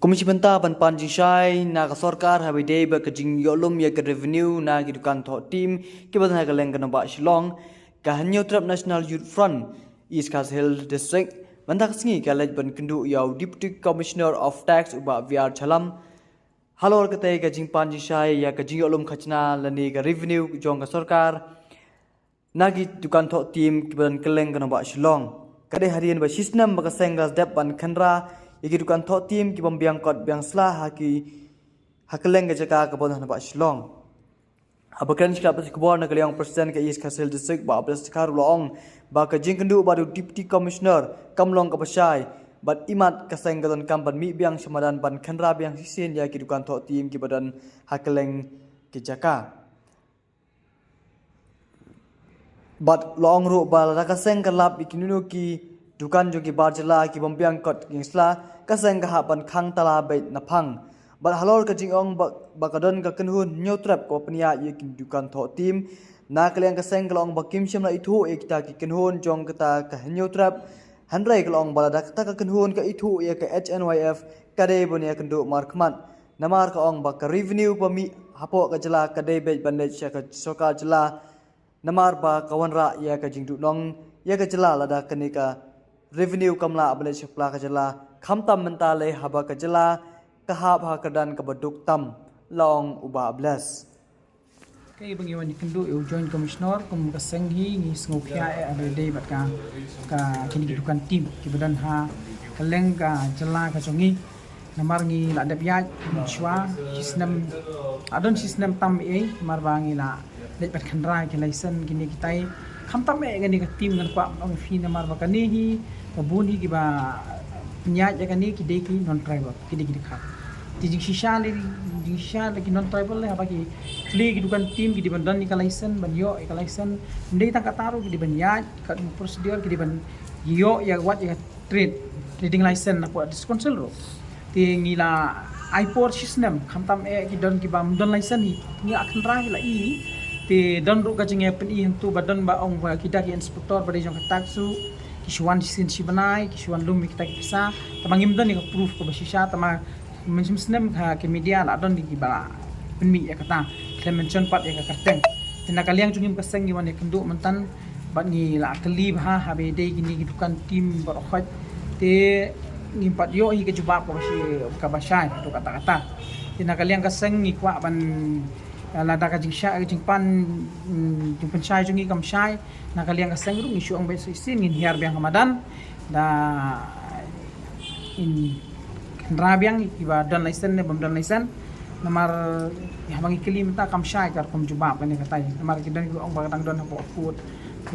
Komisi Benta ban Panjing Shai na ka sorkar habide ba kajing yolum ya ka revenue na gidukan tho team ke badan ha ka leng kana ba Shillong ka hanyo trap National Youth Front East Khas Hill District banda singi ka lej ban kendu yaw Deputy Commissioner of Tax uba VR Chalam halor ka te kajing Panjing Shai ya kajing yolum khachna lani ka revenue jong ka sorkar na gidukan tho team ke badan keleng kana ba Shillong kade harian ba sistem ba ka sengas dep ban khandra Ikidukan thok tim ki pembiang kot biang slah hakeleng ke jaka ke bonah nampak Shillong. Abakan sikap sekebor na kaliang presiden ke East Khas Hill District ba abdas sekar loong ba ke jing kendu baru Deputy Commissioner kamlong ke pasai bat imat kaseng gadon kampan mi biang semadan ban khandra biang sisin ya kidukan thok tim ki badan hakeleng ke jaka. Bat loong ru ba la kaseng kalap ikinunu ki dukan jogi barjala ki bombiang kot gingsla kaseng ka haban khang tala bait naphang bal halor ka jingong bakadon ka kenhun nyotrap ko pnia yekin dukan tho tim na kleng kaseng klong bakim shimla ithu ekta ki kenhun jong kata ka nyotrap handrai klong balada kata ka kenhun ka ithu ye ka HNYF kade bonia kendu markman namar ka ong bak revenue pami hapo ka jala kade bait bandej ka soka jala namar ba kawanra ye ka jingdu nong ye ka jala lada kenika revenue kamla abale chapla ka jala khamtam mentale haba ka jala kahap ha kadan ka baduk tam long uba bless kay bangiwan ni kendo eu joint commissioner kum ka senghi ni sngopia e abede bat ka kini gidukan tim ki badan ha kaleng ka jala ka jongi namar ngi la dep ya chwa sistem adon sistem tam e mar bangi la let bat khandra ki license kini kitai khamtam e gani ka tim ngan kwa ong fi namar ba kani hi kabuni ki ba penyaj ya kani ki deki non tribal ki deki dikha ti jing shisha lagi non tribal le apa ki kli ki dukan tim ki di bandan ni ka license ban yo ka license ndai ta kataru ki di ban ka prosedur ki di ban yo ya wat ya trading license na po discouncil ro ti ngila iport system khamtam e ki don ki bam don license ni ni akan ra la i ti don ru ka jinge pen i hentu badan ba ong ba kita ki inspektor pada jong taksu kishuan sin sibanai kishuan lumi kita kisa tamangim don ni proof ko basisha tama mensim ha ke media la don di ba penmi ya kata clemention pat ya ka karteng tina kaliang jungim kaseng giwan ya kendu mentan bat ni la kelib ha habede gini gidukan tim berkhot te ngimpat yo hi ke jubab ko basi ka basai to kata-kata tina kaliang kaseng ni kwa ban lada ka jingsha jingpan jingpan shai jungi kam shai na kaliang kaseng ru isu ang beso isin ngin hiar biang hamadan da in rabiang iba don license ne bam don license namar ya bangi kelim ta kam shai kar kum jubab kan katai namar kidan ko ang bagdang don hapo put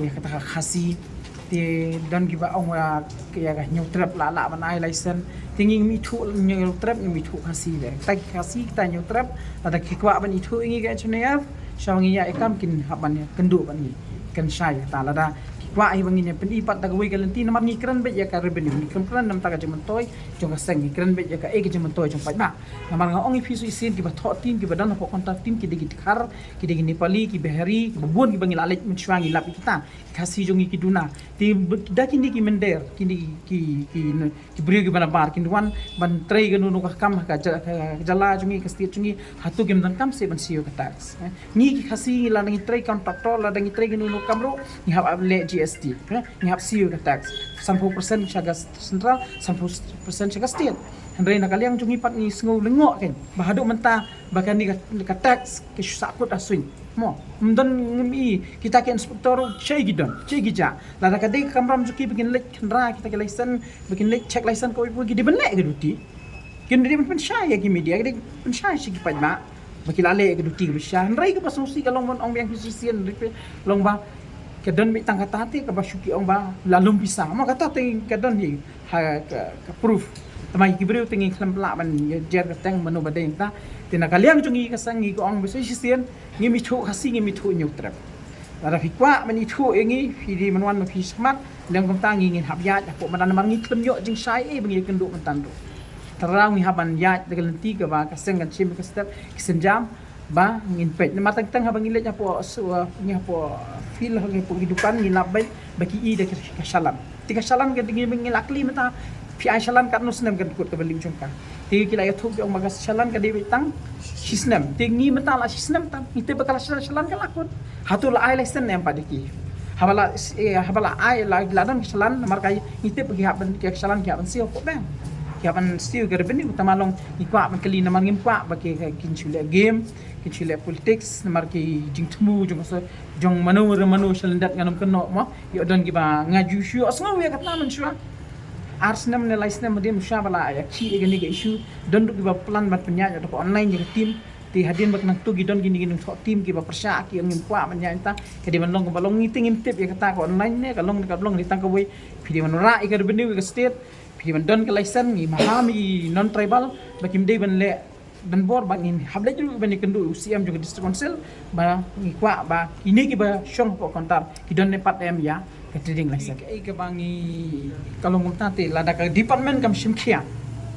ya kata khasi ti don giba ang wa ya ga nyutrap la la banai license tinging mi thu nyutrap mi thu khasi le ta khasi ta nyutrap ada kikwa ban itu ingi ga chunea shawangi ya ekam kin haban ya kendu ban ni kan shai ta lada kikwa ai bangi ne pen ipat ta goi galanti namar ni kran be ya ka revenue ni kran nam ta ga jemen toy jong ka seng ni kran be ya ka e ga jemen toy jong pa na namar nga ong ifisu isin ki ba tho tim ki badan ho kontak tim ki digi khar ki digi nepali ki behari ki babun ki bangi lalek menchwangi lapi kita khasi jongi ki duna ti dakin ki mender ki beri ki bana bar ki wan ban trei ga nu ka kam ka jala jongi ka state jongi hatu ki dan kam se ban sio ka tax ni ki khasi la ngi trei kontraktor la ngi trei ga nu kam ro ni hab le GST ni hab sio ka tax 10% saga central 10% saga state Andre nak kaliang jungi pat ni sengau lengok kan bahaduk mentah bahkan ni ka tax ke sakut aswing mo mdon ngemi kita ke inspektor chay gija la da kadai kamram juki bikin lek kendra kita ke license bikin lek check license ko ibu gidi benlek ke duti kin dia pen syai ke media ke pen syai sigi pajma baki lale ke duti ke syai rai ke pasungsi kalong mon ong yang fisisian long ba ke don mi tang kata ke basuki ong ba lalum pisang mo kata ting ke don hi ha ke proof tamai kibreu tingi klam la ban jer teng manu badeng ta tina kaliang jungi kasangi ko ang beso sisian ngi mi thu khasi ngi mi thu nyutrap la fikwa mani thu engi fidi manwan ma fi smat leng kom tangi ngin hab ya ko madan mar ngi klam yo jing sai e bangi kendu mentan do terang ngi haban ya de lenti ke ba kaseng kan chim ka step kisenjam ba ngin pet na matang tang habang ilet po ngi po feel ngi po hidupan ngi labai baki i de ka salam tika salam ke ngi lakli mata PI shalan kat no snem kan kut ka belim jongka ti kila ya thuk ong bagas shalan ka dewi tang sisnem ti ngi mata la sisnem tang ite bakal shalan ka lakun hatul ai lesen em padiki habala ai la ladan shalan mar kai ite bagi haban ke shalan ke haban sio ko bang ke haban sio ka beni utamalong ikwa man kali na man ngimpa bagi kin chule game kin chule politics mar ki jing tmu jong so jong manu shalan dat nganam kenno mo yo don ki ba ngaju shu asngaw ya katna man shua Arsenal ne laisna madim shabala ya chi egani ge issue don du ba plan bat penya ya online je tim ti hadin bak nang tu gidon gini gini thok tim ki ba persya ki ngim kwa man ya ta ke di manlong ba long ngiting ngim tip ya kata ko online ne ka long di tang ka we pidi man ra ka benu ka state pidi man don ka license ngi mahami non tribal bakim de ban le dan bor ba ngin hable ju ban kendu UCM juga district council ba ngi kwa ba ini ki ba shong po kontar gidon ne pat em ya ka trading license ke bangi kalau ngumtate lada ka department kam shimkhia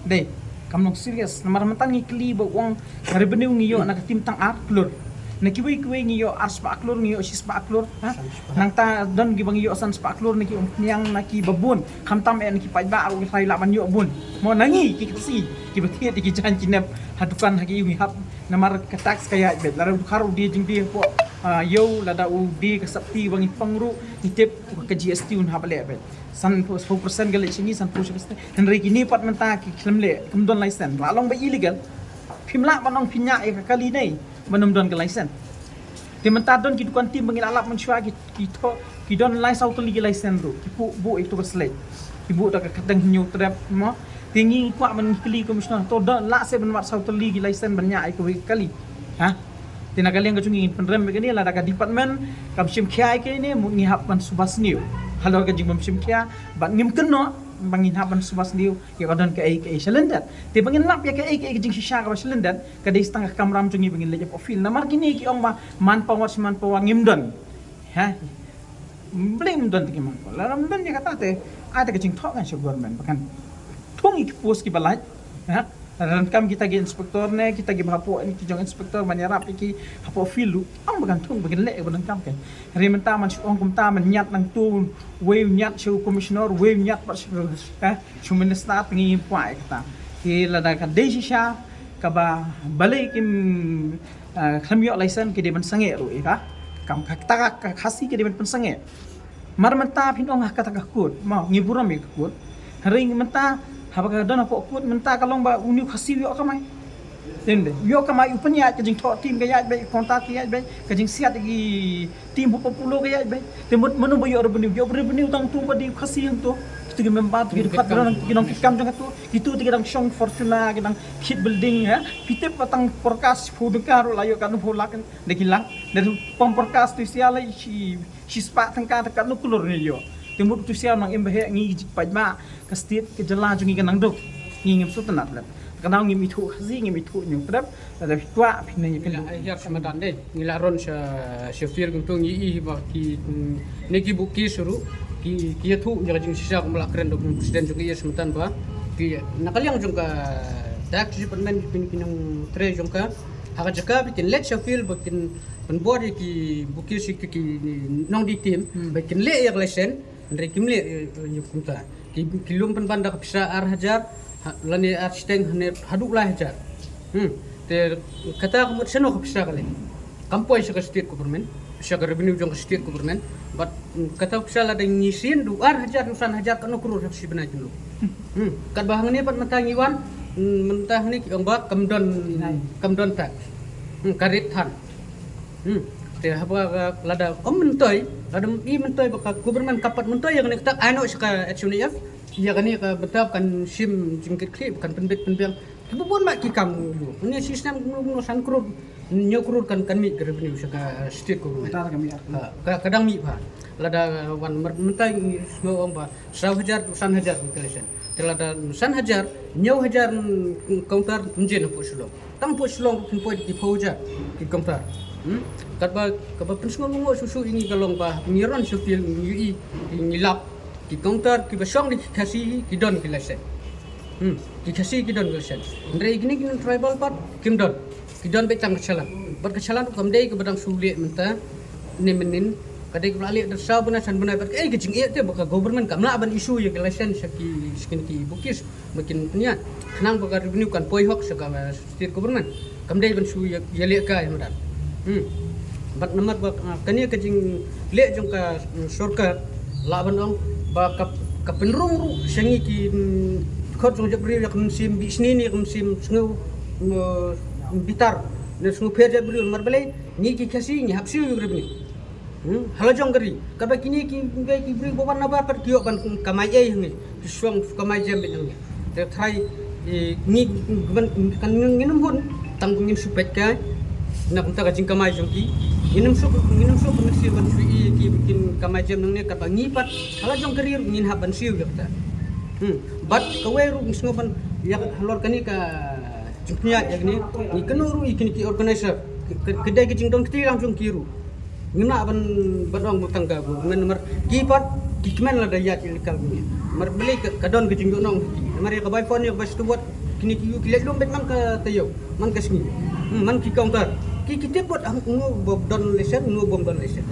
dei kam nok serious namar mentang ngikli ba wong revenue ngiyo nak tim tang art klur nakiwi ngiyo ars pa klur ngiyo sis pa klur ha nang ta don gibang ngiyo san pa klur niki nyang naki babun kham tam en ki pa ba au sai la man yo bun mo nangi ki si ki batia ki jan jinap hadukan hagi wi hab namar ka tax kaya bet la kharu di jing di po yo lada u di ka sapti wangi pangru itep ka GST un habale bet san 4% gal chingi san 4% henry kini pat menta ki klemle kumdon license lalong ba illegal phimla manong phinya e ka kali nei manum don ka license ti menta don ki dukan tim bangil alap menshua ki don license auto legal license ru ki bu itu ka slate ki bu ta ka kadang new trap mo tingi kwa man kili commissioner to don la se ban mat auto legal license banya ai ko kali ha tinagaling ka chungi penrem begini la ka department kam sim khai ke ni mu ngi hap ban subas new halo ka jing bam sim khia ban ngim kenno bangin hap ban subas new ya kadon ka ai silindat te bangin lap ya ka ai jing shisha ka silindat ka dei setengah kamram chungi bangin lejap ofil namar kini ki ong ma man power ngim don ha blim don ti man la ram don ya kata te ada ka jing thok kan government bahkan thong ik pos ki balaj ha dan kam kita gi inspektor ne kita gi hapo ni ki jong inspektor manyarap iki hapo filu ang bagantung bagin le ban kam kan rementa man ong kum ta man nyat nang tu we nyat chu commissioner we nyat par chu minister ngi pa ta ki la da ka desisha ka ba balai kim khamyo license ki de ban sange ru ka kam ka khasi ki de ban sange mar menta phin ong ka ta ka kut ma ngi buram mi kut ring menta habaka dona po kut menta kalong ba uni khasi yo kamai tende yo kamai upanya ka jing thok tim ka ya be kontak ya be ka jing siat gi tim populo ka ya be temut manu bo yo revenue tang tu ba di khasi yang tu kita gi membat gi khat ron gi nong kam jang tu gitu ti gedang shong fortuna gi nang kit building ya pitep patang forecast fu de karo la yo kan fu lakan de gilang de pom forecast tu siala si spa tang ka ta nu kulur ni yo timut tu sial nang imbe ngi pajma ka state ke jala jungi kan nang dok ngi ngim sutanat lat kanau ngi mitu khazi ngi mitu nyung trap da kwa phine ni kan ya samadan de ngi la ron sha fir gung tu ngi i ba ki ne ki bu ki suru ki thu ya jing sisa kum la kren dok presiden jungi ya samatan ba ki nakaliang jung ka dak ji permen pin pinung tre jung ka aga jaka bikin let sha fir bikin penbodi ki buki si ki nong di tim bikin le ya lesen ndre kimle nyukumta ki lum pen banda kapsa ar hajar lani ar steng hane haduk la hajar te kata ko seno kapsa kale kampoi sa state government sa revenue jong state government but kata kapsa la ding ngisin du ar hajar nusan hajar kan kurur si bena julu kat bahang ni pat matangi wan mentah ni ong ba kamdon tax karit than te haba lada mentoi lada i mentoi baka government kapat mentoi yang nek tak ano ska HUNF ya kan ka betap kan sim jingkit klip kan penbit penbiang kebun mak ki kam ni sistem nu san krur nyokrur kan mi revenue ska state government kadang mi ba lada wan mentai no ong ba 1,000 1,000 telada san hajar nyaw hajar counter njen po sulong tang po sulong pin po di poja ki counter kadba pensung ngo susu ini kalong ba miron sufil ui ngilap ki counter ki basong di kasi ki don ki lesen ki kasi ki don lesen ndre igni ki tribal part kim don ki don be tang chalan bar ka chalan kam dei ke badang sulit menta ni menin kadai balik dasar benar san benar kecing te baka government kamla ban isu ya election saki skin ki bukis makin niat kenang baka revenue kan poi hok saka state government kamdai ban su ya le ka ya madan bat nomor bak kania kecing le jong ka sorkar la ban ong ba ka penrung ru sengi ki khot jong jabri ya sim bisni ni sim sngu bitar ne sngu pher jabri mar balai ni ki khasi ni hapsi yu revenue halajong kari kada kini ki beri boban nabar pat kiok ban kamai ni suang kamai jam ni te thai ni kan nginum hun tang ngin supet ka nak unta ka jing kamai jong ki nginum sup kan si ban sui ki bikin kamai jam ni kata ngi pat halajong kari ngin ha ban siu kata bat kawe ru ngoban ya halor kani ka jingnya ya ni kenuru ikini ki organizer kedai ki jingdong ti langsung kiru ngina ban ong butang ka ngan mar kipat kikmen la daya ilikal ni mar beli kadon ke jingdo nong mar ya kabay phone ya bas tu buat kini ki kilet lom bet man ka tayo man ka sini man ki counter ki kita buat ngo bob don lesen ngo bom don lesen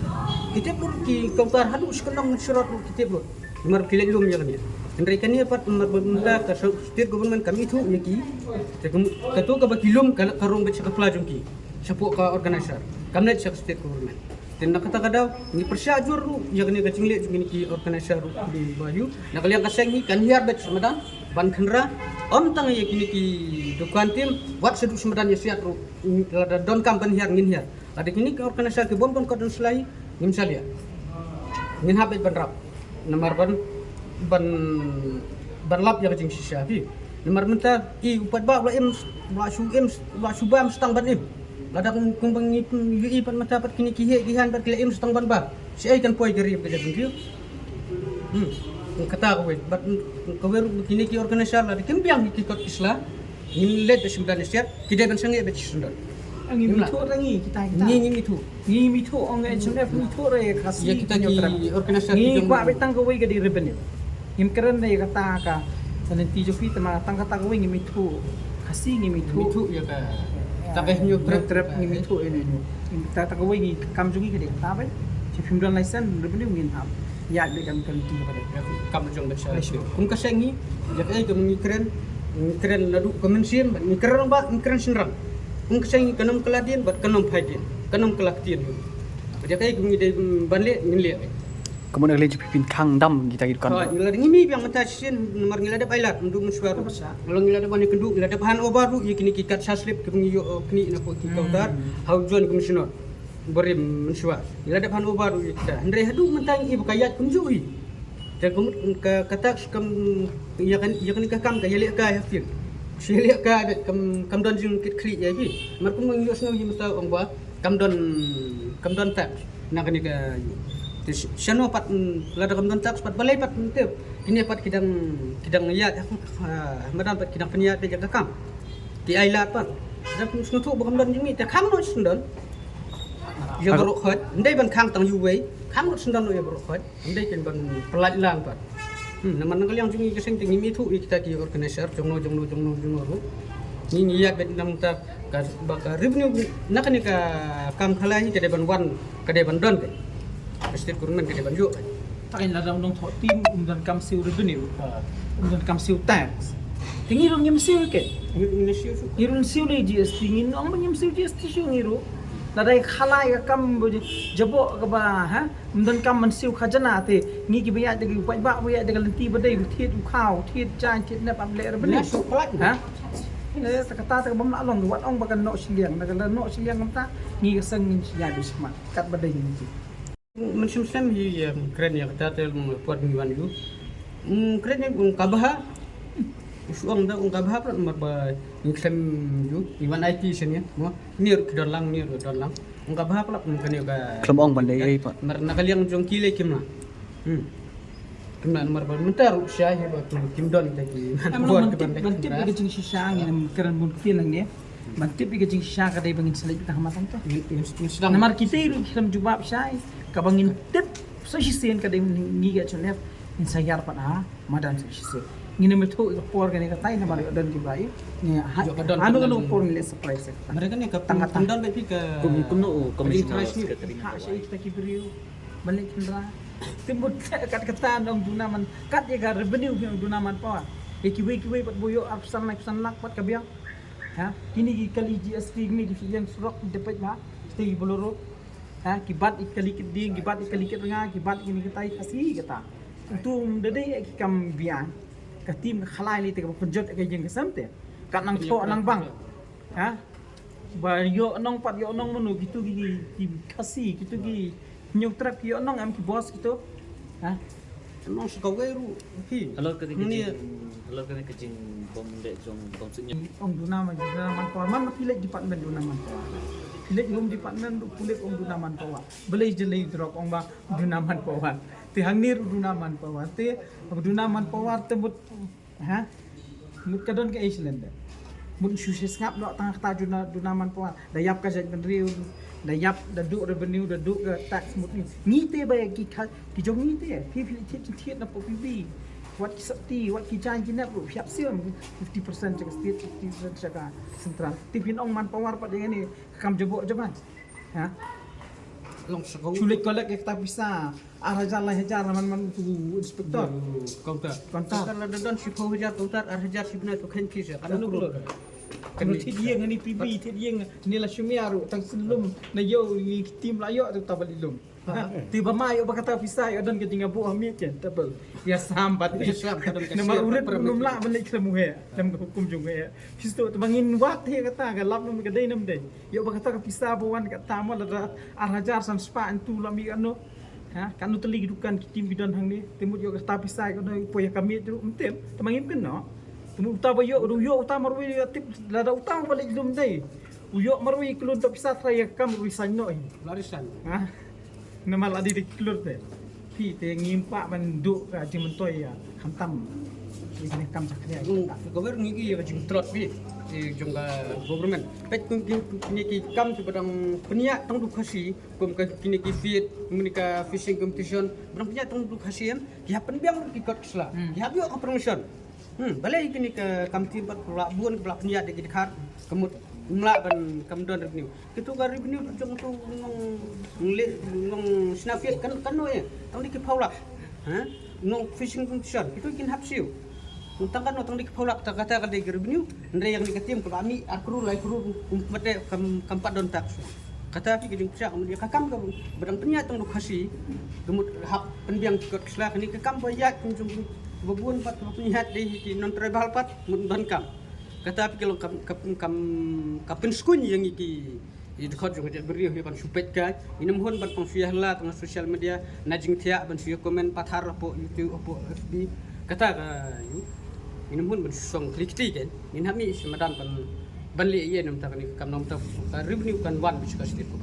kita pun ki counter hadu sekenong surat kita buat mar kilet lom ya ni Andai kani pat mar benda ka state government kami tu ya ki ketua ka bakilum ka karong bet ka pelajung ki sapuk ka organizer kamnet state government tindak kata kadau ni persyajur ru yang ni kacing lek ni ki organizer di Bayu nak liang kaseng ni kan hiar bet Semadan ban khendra om tang ye kini ki dukan tim wat sedu Semadan ya siat ru lada don kam ban hiar ngin hiar ada kini ki organizer ki bom kon selai ngim salia ngin habet ban rap nomor ban lap ya kacing sisa fi nomor menta i upat ba la subam stang ban im lada kumbang ni UI pan mata pat kini kihan pat kilaim setang ban ba si ai kan poi gari beda bingkiu kata ko bat ko kini ki organizer la kimpiang ki kot isla nim led be sembilan siat kidai ban sange be sundan angin itu rangi kita ni itu ongai chune itu re kasi ya kita ki organizer ni kwa betang ko gadi revenue him keren ne kata ka sanenti jo fit ma tang kata ko ngi itu kasi ngi itu ya ka tak nyu trap ngi itu ini kita tak ko ngi kam jungi gadi ta bai si film dan license revenue ngin ham ya de kam kan tu pada kam jong besar kun ka sengi ya ka ko ngi keren ladu komensian ngi keren ba ngi keren sinram kun ka sengi kanam keladien bat kanam phaidien kanam kelaktian ya ka ko ngi de banle ngi le kemudian lagi pipin kang dam kita gitu kan ngila ngimi biang mata sin nomor ngila ada bailat untuk mensuaru kalau ngila ada bani kendu ngila ada bahan obaru ya kini kikat saslip ke pengiyo kini na ko kikautar hau jon komisioner beri mensuar ngila ada bahan obaru ya kita ndre hadu mentang ibu kayat kunjui jakum kata kam ya kan ka kam ka yele ka hafil sile ka kam don jing kit kli ya bi mar kum ngi yosno yi mata ong ba kam don tak na kani ka Siano pat lada kam don tax pat balai pat tep kini pat kidang yat madan pat kidang peniat de jaga kam ki ailat pat dap snutu bakam don jimi te kam no sundon ya bro khot ndai ban khang tang yuwei kam no sundon no ya bro khot ndai ken ban pelat lang pat naman ngal yang jimi keseng tingi mi thu kita ki organizer jongno ru ni yat bet nam ta ka revenue nakani ka kam khalai ke de ban wan ke de ban don ke state government ke depan yuk takin ada undang thọ tim undang kam siu revenue undang kam siu tax tingi rong nyem siu ke irun siu le GST ngin ong nyem siu GST siu ngiru ladai khalai ka kam jabo ka ba ha undang kam man siu khajana te ngi ki baya de pai ba baya de lenti badai thiet khao thiet chan thiet na pam le revenue ha le kata ta bam la long wat ong bakan no siliang na no siliang ngam ta ngi ka sang ngin ya du smart kat badai ngi Mencem hi keren ya kata tel puat mingguan yu keren yang kabah suang dah kabah pun marba mencem yu iwan IT sini mo nir kedalang kabah pula mungkin juga kelomong bandai ai pak mar nakaliang jong kile kimna kimna marba mentar usia ya kim don tadi buat mantip ke jing sisang yang keren mun kilang ni mantip ke jing sisang kadai bangin selai kita hamatan tu namar kita iru kiram jubab syai kabangin tip so sisen kadai ngi ga chonep in sayar pa madan so sisen ngine metu por gane ka tai namar dan jubai ni anu kan por ni surprise mereka ni ka tangatan dan bepi ka kumno komisioner ha syai kita kibrio balik kendra timbul kat kata dong dunaman kat ya gar revenue yang dunaman pawa kiwi pat boyo apsan lak pat kabiang ha kini kali GST ni di yang surok dapat ba stay boloro ha kibat ikali kidi kibat ikali ketengah kibat kini kita kasih kata itu dede kam bian ka tim khalai ni te ka penjot ka jeng kesamte kat nang to nang bang ha ba yo nong pat yo nong menu gitu gi kasih gitu gi nyutrak yo nong am ki bos gitu ha Nong sekawairu hi. Kalau kejing bom dek jong bom sunya. Ong dunaman pawa man pilih department dunaman pawa pilih home department pilih ong dunaman pawa belai jelai drop ong ba dunaman pawa ti hangnir dunaman pawa ti dunaman pawa tebut ha mut kadon ke Iceland mut sukses ngap lo tang ta dunaman pawa dayap ka jak riu dayap daduk revenue daduk ke tax mut ni te ba ki jong ni te pi tiet na po pi wat ki sakti wat ki jan ki nap siap siam 50% jaga state 50% jaga sentral tipin ong man power pat dengan ni kam jebok jaman ha Long sekau. culik kolek kita bisa arajar lah hajar man tu inspektor Kauntar. Kauntar. Kalau dadon si kau hajar kauntar hajar si benar tu kan kisah. kan lu kan ti dia ngani PB ti dia ni la shumiaru tang selum na yo tim layo tu tabalilum tiba mai ba kata pisai adon ke tinga bu amit kan tabel ya sambat Ya, sambat, kadang nama kasihan, urat per- belum lah balik ke mu he dalam hukum juga ya sisto bangin wat he kata ga lap num ke dai nam dai yo ba kata pisah bawan ka tamal ada arajar san spa antu lami ano ha kanu teli dukan tim bidon hang ni timut yo kata pisai ko doi poya kami tu untem tamangim kan no temu utama yo utama marwi tip lada utama balik dum dai uyo marwi kulun to pisah traya kam risan no Larisan. ha nama ladi di kelur te pi te ngimpak manduk ka jimentoy ya hantam ini kam cakria Kawair ngigi ya jing trot bi. Jong government. Pet kini ki kam tu badang peniak tang du khasi kum ka kini ki fit menika fishing competition badang peniak tang du khasi em ya penbiang ki kot sla. Ya bio ka permission. Balai kini ke kam tim pat pelabuhan ke peniak de ki dekat kemut mla ban kam don revenue. Kitu ka revenue jong tu ngong snafiat kan no ya. Tang di ki paula. Ha? Ngong fishing competition. Kitu kin hapsiu. Untang kan otang dik paulak ta kata kada revenue ndre yang dikatim ke ami akru lai kru umpate kampat don tax kata api gedung psa kemudian kakam ke badang penya tang lokasi gemut hak penbiang kot kesla kini ke kam bayat kunjung babun pat penyihat di non tribal pat mun bankam kata api kalau kapin skun yang iki idkhot juga jadi beri kan supet ka inam hon bat pangfiah la tang sosial media najing tia ban fiah komen pathar po youtube po fb kata ka ini pun bersong klik-klik kan. Ini kami semadan ban li ye nam tak ni kam nam tak revenue kan wan bisa kasih ko